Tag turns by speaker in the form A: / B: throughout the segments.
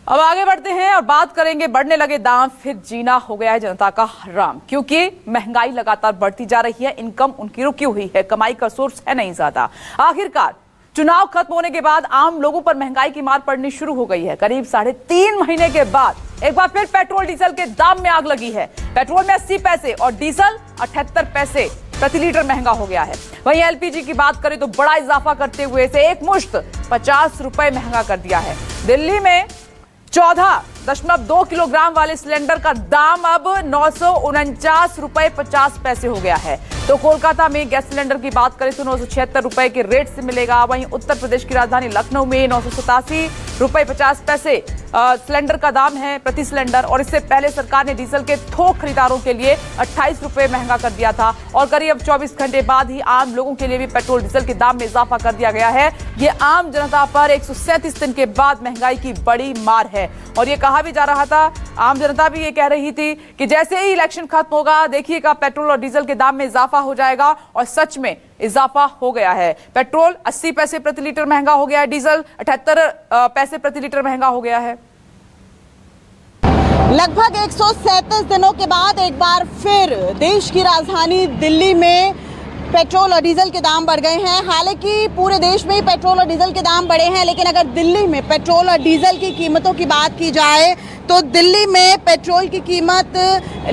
A: अब आगे बढ़ते हैं और बात करेंगे बढ़ने लगे दाम, फिर जीना हो गया है जनता का हराम, क्योंकि महंगाई लगातार बढ़ती जा रही है। इनकम उनकी रुकी हुई है, कमाई का सोर्स है नहीं ज्यादा। आखिरकार चुनाव खत्म होने के बाद आम लोगों पर महंगाई की मार पड़नी शुरू हो गई है। करीब 3.5 महीने के बाद एक बार फिर पेट्रोल डीजल के दाम में आग लगी है। पेट्रोल में 80 पैसे और डीजल 78 पैसे प्रति लीटर महंगा हो गया है। वहीं एलपीजी की बात करें तो बड़ा इजाफा करते हुए इसे एक मुश्त 50 रुपए महंगा कर दिया है। दिल्ली में 14.2 किलोग्राम वाले सिलेंडर का दाम अब 949 रुपए 50 पैसे हो गया है। तो कोलकाता में गैस सिलेंडर की बात करें तो 976 रुपए के रेट से मिलेगा। वहीं उत्तर प्रदेश की राजधानी लखनऊ में 987 रुपए 50 पैसे सिलेंडर का दाम है प्रति सिलेंडर। और इससे पहले सरकार ने डीजल के थोक खरीदारों के लिए 28 रुपए महंगा कर दिया था। और करीब 24 घंटे बाद ही आम लोगों के लिए भी पेट्रोल डीजल के दाम में इजाफा कर दिया गया है। ये आम जनता पर 137 दिन के बाद महंगाई की बड़ी मार है। और ये कहा भी जा रहा था, आम जनता भी ये कह रही थी कि जैसे ही इलेक्शन खत्म होगा देखिएगा पेट्रोल और डीजल के दाम में इजाफा हो जाएगा। और सच में इजाफा हो गया है। पेट्रोल 80 पैसे प्रति लीटर महंगा हो गया है, डीजल 78 पैसे प्रति लीटर महंगा हो गया है।
B: लगभग 137 दिनों के बाद एक बार फिर देश की राजधानी दिल्ली में पेट्रोल और डीजल के दाम बढ़ गए हैं। हालांकि पूरे देश में ही पेट्रोल और डीजल के दाम बढ़े हैं, लेकिन अगर दिल्ली में पेट्रोल और डीजल की कीमतों की बात की जाए तो दिल्ली में पेट्रोल की कीमत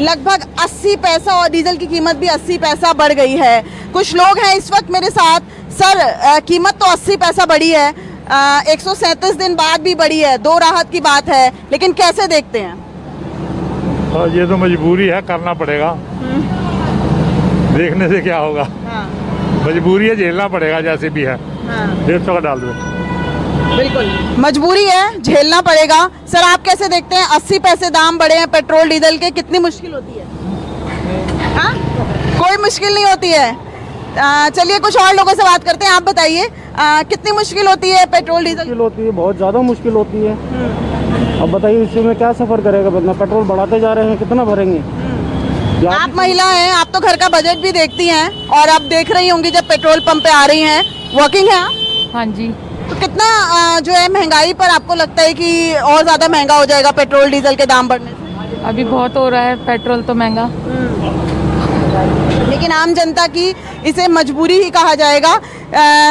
B: लगभग 80 पैसा और डीजल की कीमत भी 80 पैसा बढ़ गई है। कुछ लोग हैं इस वक्त मेरे साथ। सर, कीमत तो 80 पैसा बढ़ी है, 137 दिन बाद भी बढ़ी है, दो राहत की बात है, लेकिन कैसे देखते हैं?
C: ये तो मजबूरी है, करना पड़ेगा। देखने से क्या होगा। मजबूरी है, झेलना पड़ेगा जैसे भी है। 150 का डाल दो।
B: बिल्कुल मजबूरी है, झेलना पड़ेगा। सर, आप कैसे देखते हैं 80 पैसे दाम बढ़े हैं पेट्रोल डीजल के, कितनी मुश्किल होती है? कोई मुश्किल नहीं होती है। चलिए कुछ और लोगों से बात करते हैं। आप बताइए कितनी मुश्किल होती है पेट्रोल डीजल?
D: मुश्किल होती है, बहुत ज़्यादा मुश्किल होती है। अब बताइए इसमें क्या सफ़र करेगा बंदा? पेट्रोल बढ़ाते जा रहे हैं, कितना भरेंगे?
B: आप महिला हैं, आप तो घर का बजट भी देखती हैं और आप देख रही होंगी जब पेट्रोल पंप पे आ रही हैं। वर्किंग है आप?
E: हाँ जी।
B: तो कितना जो है महंगाई पर आपको लगता है कि और ज़्यादा महंगा हो जाएगा पेट्रोल डीजल के दाम बढ़ने से?
E: अभी बहुत हो रहा है पेट्रोल तो महंगा,
B: लेकिन आम जनता की इसे मजबूरी ही कहा जाएगा।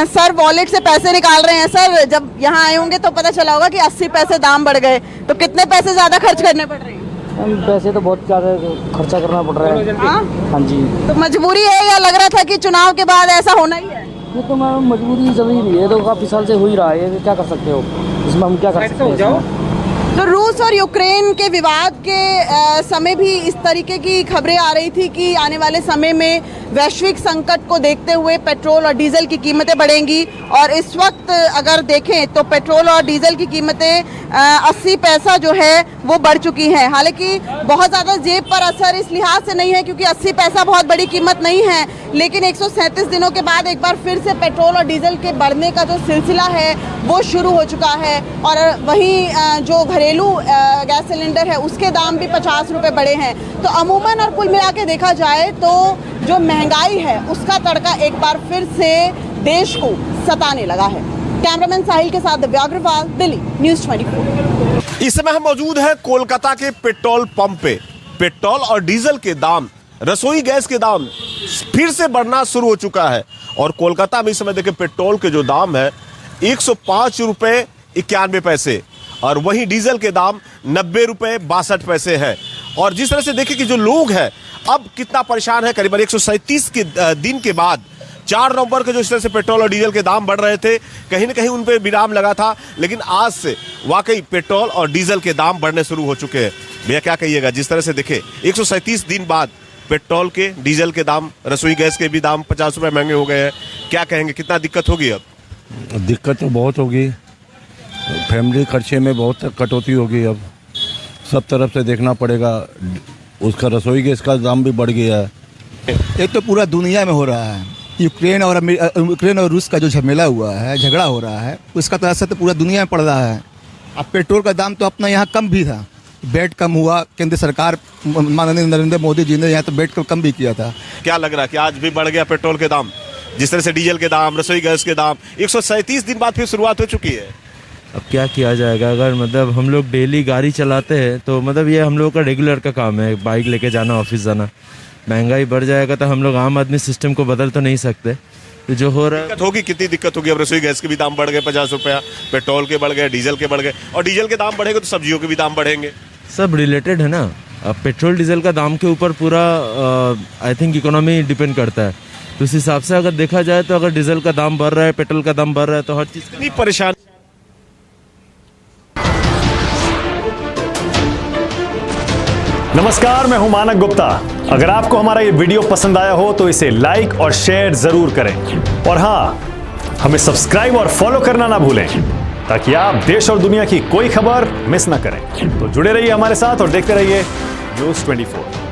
B: सर वॉलेट से पैसे निकाल रहे हैं। सर, जब यहाँ आए होंगे तो पता चला होगा कि 80 पैसे दाम बढ़ गए, तो कितने पैसे ज़्यादा खर्च करने पड़ रहे हैं?
D: पैसे तो बहुत ज़्यादा खर्चा करना पड़ रहा है। हाँ जी।
B: तो मजबूरी है या लग रहा था कि चुनाव के बाद ऐसा होना ही है?
D: ये तो मैम मजबूरी जरूरी नहीं है, तो काफ़ी साल से हो ही रहा है। क्या कर सकते हो इसमें, हम क्या कर सकते हैं?
B: तो रूस और यूक्रेन के विवाद के समय भी इस तरीके की खबरें आ रही थी कि आने वाले समय में वैश्विक संकट को देखते हुए पेट्रोल और डीजल की कीमतें बढ़ेंगी। और इस वक्त अगर देखें तो पेट्रोल और डीजल की कीमतें 80 पैसा जो है वो बढ़ चुकी हैं। हालांकि बहुत ज़्यादा जेब पर असर इस लिहाज से नहीं है क्योंकि 80 पैसा बहुत बड़ी कीमत नहीं है, लेकिन 137 दिनों के बाद एक बार फिर से पेट्रोल और डीजल के बढ़ने का जो सिलसिला है वो शुरू हो चुका है। और वहीं जो घरेलू गैस सिलेंडर है उसके दाम भी 50 रुपये बढ़े हैं। तो अमूमन और कुल मिला के देखा जाए तो जो महंगाई है उसका तड़का एक बार फिर से देश को सताने लगा है। कैमरामैन साहिल के साथ दिव्या अग्रवाल, दिल्ली न्यूज़ 24।
F: इस समय हम मौजूद हैं कोलकाता के पेट्रोल पंप पे। पेट्रोल और डीजल के दाम, रसोई गैस के दाम फिर से बढ़ना शुरू हो चुका है। और कोलकाता में इस समय देखिए पेट्रोल के जो दाम है 105 रुपए 91 पैसे और वहीं डीजल के दाम 90 रुपए 62 पैसे हैं। और जिस तरह से देखिए कि जो लोग हैं अब कितना परेशान है, करीबन 137 के दिन के बाद 4 नवंबर को जो इस तरह से पेट्रोल और डीजल के दाम बढ़ रहे थे, कहीं ना कहीं उन पे विराम लगा था, लेकिन आज से वाकई पेट्रोल और डीजल के दाम बढ़ने शुरू हो चुके हैं। भैया क्या कहिएगा, जिस तरह से देखे 137 दिन बाद पेट्रोल के, डीजल के दाम, रसोई गैस के भी दाम 50 रुपए महंगे हो गए हैं, क्या कहेंगे, कितना दिक्कत होगी? अब
G: दिक्कत तो बहुत होगी, फैमिली खर्चे में बहुत कटौती होगी। अब सब तरफ से देखना पड़ेगा, उसका रसोई गैस का दाम भी बढ़ गया है।
H: ये तो पूरा दुनिया में हो रहा है। यूक्रेन और रूस का जो झमेला हुआ है, झगड़ा हो रहा है, उसका तो असर तो पूरा दुनिया में पड़ रहा है। अब पेट्रोल का दाम तो अपना यहाँ कम भी था, बेट कम हुआ, केंद्र सरकार माननीय नरेंद्र मोदी जी ने यहाँ तो बेट कम भी किया था।
F: क्या लग रहा है कि आज भी बढ़ गया पेट्रोल के दाम? जिस तरह से डीजल के दाम, रसोई गैस के दाम 137 दिन बाद फिर शुरुआत हो चुकी है।
I: अब क्या किया जाएगा, अगर मतलब हम लोग डेली गाड़ी चलाते हैं तो मतलब ये हम लोगों का रेगुलर का काम है, बाइक लेके जाना, ऑफिस जाना। महंगाई बढ़ जाएगा तो हम लोग आम आदमी सिस्टम को बदल तो नहीं सकते। तो जो हो रहा है
F: दिक्कत होगी, कितनी दिक्कत होगी? अब रसोई गैस के भी दाम बढ़ गए 50 रुपया, पेट्रोल के बढ़ गए, डीजल के बढ़ गए, और डीजल के दाम बढ़ेंगे तो सब्जियों के भी दाम बढ़ेंगे।
I: सब रिलेटेड है ना। अब पेट्रोल डीजल का दाम के ऊपर पूरा आई थिंक इकोनॉमी डिपेंड करता है। तो उस हिसाब से अगर देखा जाए तो अगर डीजल का दाम बढ़ रहा है, पेट्रोल का दाम बढ़ रहा है तो हर चीज़
F: इतनी परेशान।
J: नमस्कार, मैं हूं मानक गुप्ता। अगर आपको हमारा ये वीडियो पसंद आया हो तो इसे लाइक और शेयर जरूर करें, और हाँ, हमें सब्सक्राइब और फॉलो करना ना भूलें ताकि आप देश और दुनिया की कोई खबर मिस ना करें। तो जुड़े रहिए हमारे साथ और देखते रहिए न्यूज़ 24।